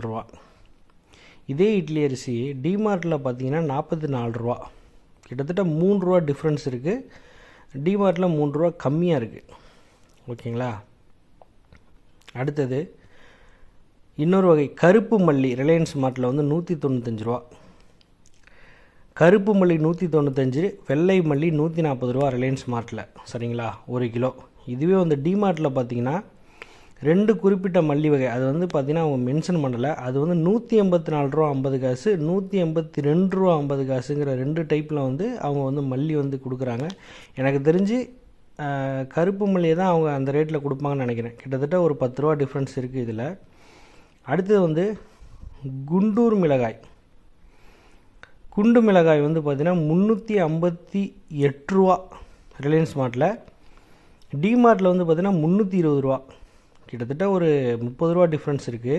ரூபா. இதே இட்லி அரிசி டிமார்ட்டில் பார்த்தீங்கன்னா 44 ரூபா. கிட்டத்தட்ட 3 ரூபா டிஃப்ரென்ஸ் இருக்குது. டிமார்ட்டில் 3 ரூபா கம்மியாக இருக்குது. ஓகேங்களா. அடுத்தது இன்னொரு வகை கருப்பு மல்லி ரிலையன்ஸ் மார்ட்டில் வந்து 195 ரூபா. கருப்பு மல்லி 195, வெள்ளை மல்லி 140 ரூபா ரிலையன்ஸ் மார்ட்டில். சரிங்களா, 1 கிலோ. இதுவே வந்து டிமார்ட்டில் பார்த்தீங்கன்னா 2 குறிப்பிட்ட மல்லி வகை, அது வந்து பார்த்திங்கன்னா அவங்க மென்ஷன் பண்ணலை. அது வந்து 184 ரூபா 50 காசு, 182 ரூபா 50 காசுங்கிற 2 டைப்பில் வந்து அவங்க வந்து மல்லி வந்து கொடுக்குறாங்க. எனக்கு தெரிஞ்சு கருப்பு மல்லியை தான் அவங்க அந்த ரேட்டில் கொடுப்பாங்கன்னு நினைக்கிறேன். கிட்டத்தட்ட ஒரு 10 ரூபா டிஃப்ரென்ஸ் இருக்குது இதில். அடுத்தது வந்து குண்டூர் மிளகாய். குண்டு மிளகாய் வந்து பார்த்திங்கன்னா 358 ரூபா ரிலையன்ஸ் மார்ட்டில். டிமார்ட்டில் வந்து பார்த்திங்கன்னா 320 ரூபா. கிட்டத்தட்ட ஒரு 30 ரூபா டிஃப்ரென்ஸ் இருக்குது.